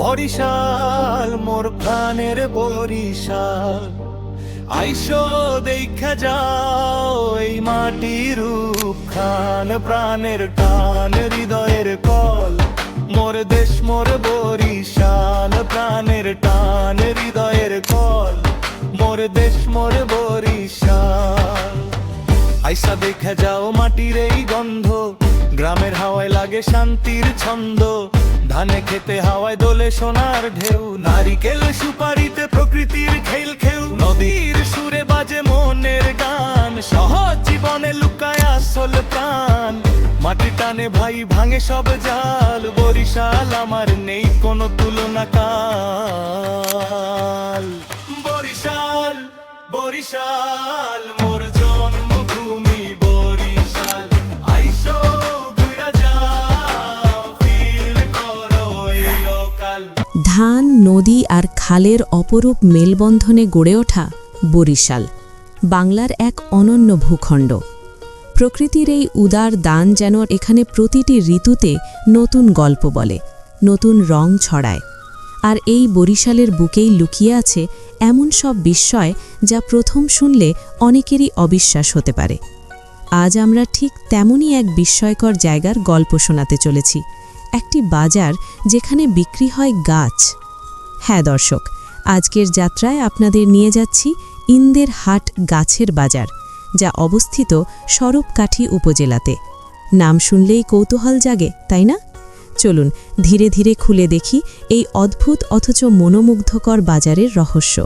বরিশাল মোর প্রাণের বরিশাল, আইসো দেখা যাও এই মাটির রূপখান। প্রাণের টান হৃদয়ের কল, মোর দেশ মোর বরিশাল। প্রাণের টান হৃদয়ের কল, মোর দেশ মোর বরিশাল। আইসা দেখা যাও মাটির এই গন্ধ, গ্রামের হাওয়ায় লাগে শান্তির ছন্দ। ধানে খেতে হাওয়ায় দোলে সোনার ঢেউ, নারিকেল সুপারিতে প্রকৃতির খেল খেউ। নদীর সুরে বাজে মনের গান, সহজ জীবনে লুকায় আসল প্রাণ। মাটির টানে ভাই ভাঙে সব জাল, বরিশাল আমার নেই কোনো তুলনা কাল। বরিশাল বরিশাল মোর জন্মভূমি বরিশাল, আইসো ঘুরা যাও ফিল করো এই লোকাল। ধান, নদী আর খালের অপরূপ মেলবন্ধনে গড়ে ওঠা বরিশাল বাংলার এক অনন্য ভূখণ্ড। প্রকৃতির এই উদার দান যেন এখানে প্রতিটি ঋতুতে নতুন গল্প বলে, নতুন রং ছড়ায়। আর এই বরিশালের বুকেই লুকিয়ে আছে এমন সব বিস্ময় যা প্রথম শুনলে অনেকেরই অবিশ্বাস হতে পারে। আজ আমরা ঠিক তেমনই এক বিস্ময়কর জায়গার গল্প শোনাতে চলেছি, একটি বাজার যেখানে বিক্রি হয় গাছ। হ্যাঁ দর্শক, আজকের যাত্রায় আপনাদের নিয়ে যাচ্ছি ইন্দের হাট গাছের বাজার, যা অবস্থিত স্বরূপকাঠি উপজেলাতে। নাম শুনলেই কৌতূহল জাগে, তাই না? চলুন ধীরে ধীরে খুলে দেখি এই অদ্ভুত অথচ মনোমুগ্ধকর বাজারের রহস্য।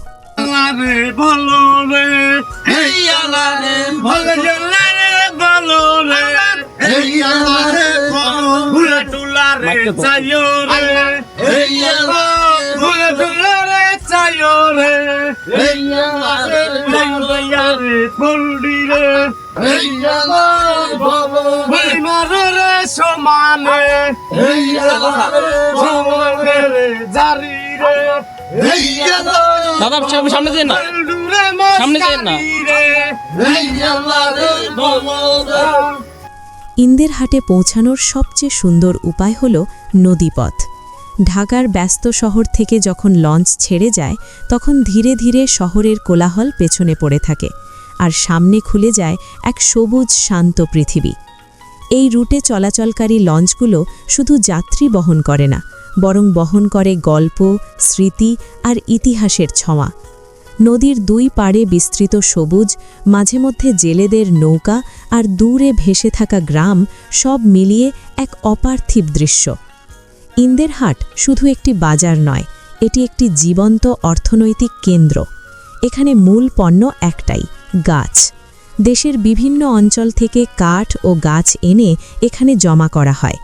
দাদা সামনে যেন না, সামনে যেন না। ইন্দের হাটে পৌঁছানোর সবচেয়ে সুন্দর উপায় হল নদীপথ। ঢাকার ব্যস্ত শহর থেকে যখন লঞ্চ ছেড়ে যায়, তখন ধীরে ধীরে শহরের কোলাহল পেছনে পড়ে থাকে, আর সামনে খুলে যায় এক সবুজ শান্ত পৃথিবী। এই রুটে চলাচলকারী লঞ্চগুলো শুধু যাত্রী বহন করে না, বরং বহন করে গল্প, স্মৃতি আর ইতিহাসের ছোঁয়া। নদীর দুই পাড়ে বিস্তৃত সবুজ, মাঝে মধ্যে জেলেদের নৌকা আর দূরে ভেসে থাকা গ্রাম, সব মিলিয়ে এক অপার্থিব দৃশ্য। ইন্দের হাট শুধু একটি বাজার নয়, এটি একটি জীবন্ত অর্থনৈতিক কেন্দ্র। এখানে মূল পণ্য একটাই, গাছ। দেশের বিভিন্ন অঞ্চল থেকে কাঠ ও গাছ এনে এখানে জমা করা হয়।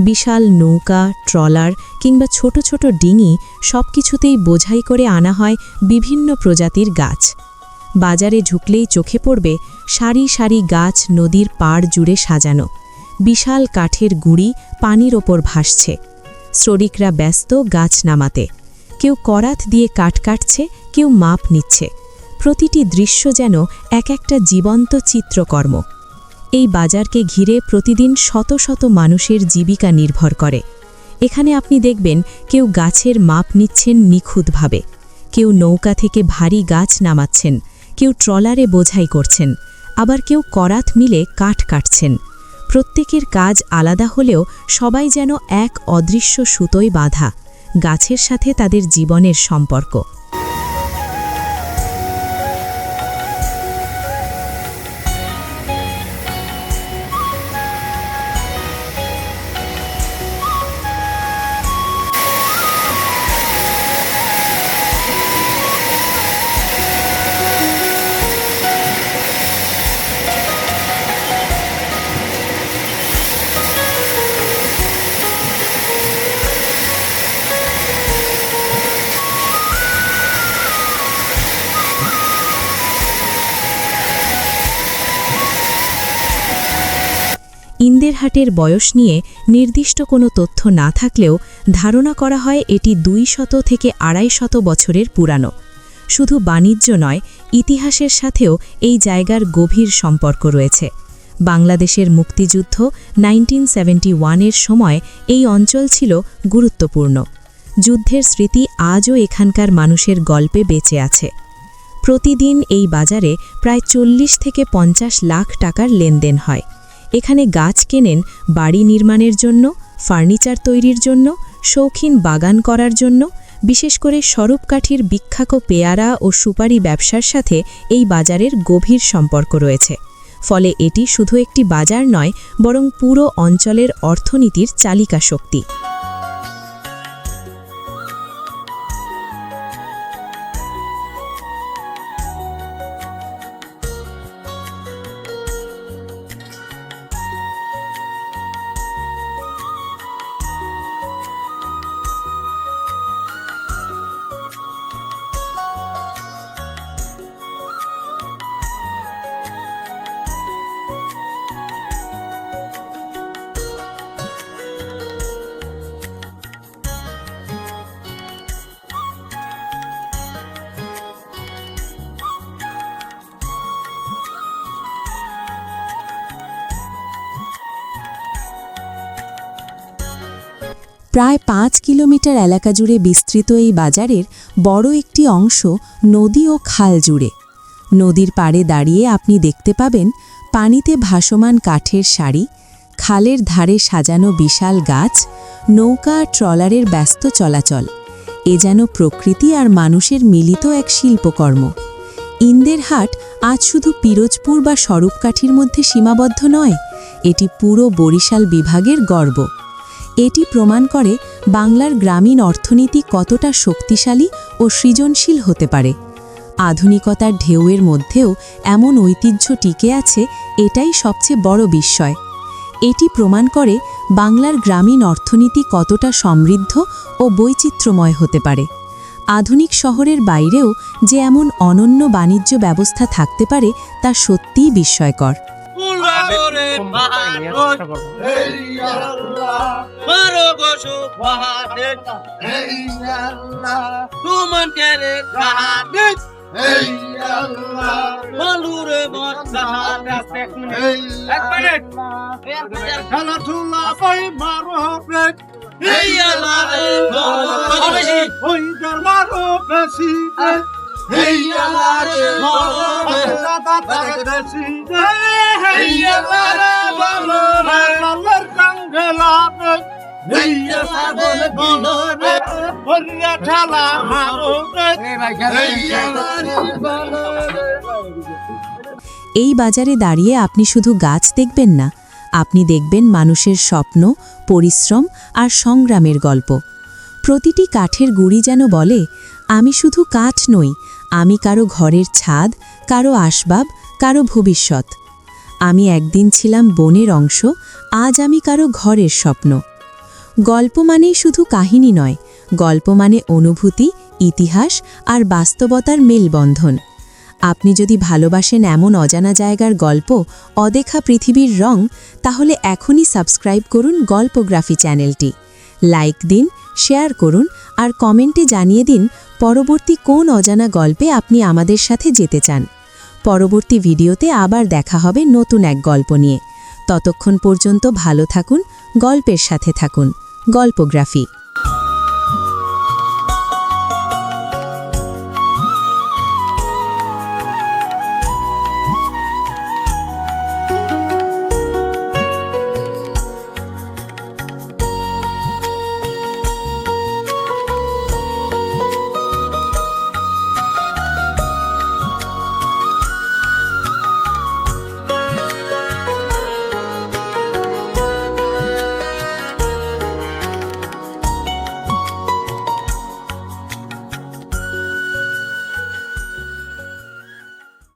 বিশাল নৌকা, ট্রলার কিংবা ছোট ছোট ডিঙি, সবকিছুতেই বোঝাই করে আনা হয় বিভিন্ন প্রজাতির গাছ। বাজারে ঢুকলেই চোখে পড়বে সারি সারি গাছ নদীর পাড় জুড়ে সাজানো। বিশাল কাঠের গুঁড়ি পানির ওপর ভাসছে। শ্রমিকরা ব্যস্ত গাছ নামাতে, কেউ করাত দিয়ে কাঠ কাটছে, কেউ মাপ নিচ্ছে। প্রতিটি দৃশ্য যেন এক একটা জীবন্ত চিত্রকর্ম। এই বাজারকে ঘিরে প্রতিদিন শত শত মানুষের জীবিকা নির্ভর করে। এখানে আপনি দেখবেন কেউ গাছের মাপ নিচ্ছেন নিখুঁতভাবে, কেউ নৌকা থেকে ভারী গাছ নামাচ্ছেন, কেউ ট্রলারে বোঝাই করছেন, আবার কেউ করাত মিলে কাঠ কাটছেন। প্রত্যেকের কাজ আলাদা হলেও সবাই যেন এক অদৃশ্য সুতোয় বাঁধা, গাছের সাথে তাদের জীবনের সম্পর্ক। ইন্দের হাটের বয়স নিয়ে নির্দিষ্ট কোনো তথ্য না থাকলেও ধারণা করা হয় এটি 200 থেকে 250 বছরের পুরানো। শুধু বাণিজ্য নয়, ইতিহাসের সাথেও এই জায়গার গভীর সম্পর্ক রয়েছে। বাংলাদেশের মুক্তিযুদ্ধ 1971-এর সময় এই অঞ্চল ছিল গুরুত্বপূর্ণ। যুদ্ধের স্মৃতি আজও এখানকার মানুষের গল্পে বেঁচে আছে। প্রতিদিন এই বাজারে প্রায় 40 থেকে 50 লাখ টাকার লেনদেন হয়। এখানে গাছ কেনেন বাড়ি নির্মাণের জন্য, ফার্নিচার তৈরির জন্য, শৌখিন বাগান করার জন্য। বিশেষ করে স্বরূপকাঠির বিখ্যাত পেয়ারা ও সুপারি ব্যবসার সাথে এই বাজারের গভীর সম্পর্ক রয়েছে। ফলে এটি শুধু একটি বাজার নয়, বরং পুরো অঞ্চলের অর্থনীতির চালিকা শক্তি। প্রায় 5 কিলোমিটার এলাকা জুড়ে বিস্তৃত এই বাজারের বড় একটি অংশ নদী ও খাল জুড়ে। নদীর পাড়ে দাঁড়িয়ে আপনি দেখতে পাবেন পানিতে ভাসমান কাঠের সারি, খালের ধারে সাজানো বিশাল গাছ, নৌকা আর ট্রলারের ব্যস্ত চলাচল। এ যেন প্রকৃতি আর মানুষের মিলিত এক শিল্পকর্ম। ইন্দের হাট আজ শুধু পিরোজপুর বা স্বরূপকাঠির মধ্যে সীমাবদ্ধ নয়, এটি পুরো বরিশাল বিভাগের গর্ব। এটি প্রমাণ করে বাংলার গ্রামীণ অর্থনীতি কতটা শক্তিশালী ও সৃজনশীল হতে পারে। আধুনিকতার ঢেউয়ের মধ্যেও এমন ঐতিহ্য টিকে আছে, এটাই সবচেয়ে বড় বিস্ময়। এটি প্রমাণ করে বাংলার গ্রামীণ অর্থনীতি কতটা সমৃদ্ধ ও বৈচিত্র্যময় হতে পারে। আধুনিক শহরের বাইরেও যে এমন অনন্য বাণিজ্য ব্যবস্থা থাকতে পারে তা সত্যিই বিস্ময়কর। এই বাজারে দাঁড়িয়ে আপনি শুধু গাছ দেখবেন না, আপনি দেখবেন মানুষের স্বপ্ন, পরিশ্রম আর সংগ্রামের গল্প। প্রতিটি কাঠের গুঁড়ি যেন বলে, আমি শুধু কাঠ নই, আমি কারো ঘরের ছাদ, কারো আসবাব, কারো ভবিষ্যৎ। আমি একদিন ছিলাম বনের অংশ, আজ আমি কারো ঘরের স্বপ্ন। গল্প মানেই শুধু কাহিনী নয়, গল্প মানে অনুভূতি, ইতিহাস আর বাস্তবতার মেলবন্ধন। আপনি যদি ভালোবাসেন এমন অজানা জায়গার গল্প, অদেখা পৃথিবীর রং, তাহলে এখনই সাবস্ক্রাইব করুন গল্পগ্রাফি চ্যানেলটি। লাইক দিন, শেয়ার করুন আর কমেন্টে জানিয়ে দিন পরবর্তী কোন অজানা গল্পে আপনি আমাদের সাথে যেতে চান। পরবর্তী ভিডিওতে আবার দেখা হবে নতুন এক গল্প নিয়ে। ততক্ষণ পর্যন্ত ভালো থাকুন, গল্পের সাথে থাকুন। গল্পগ্রাফি।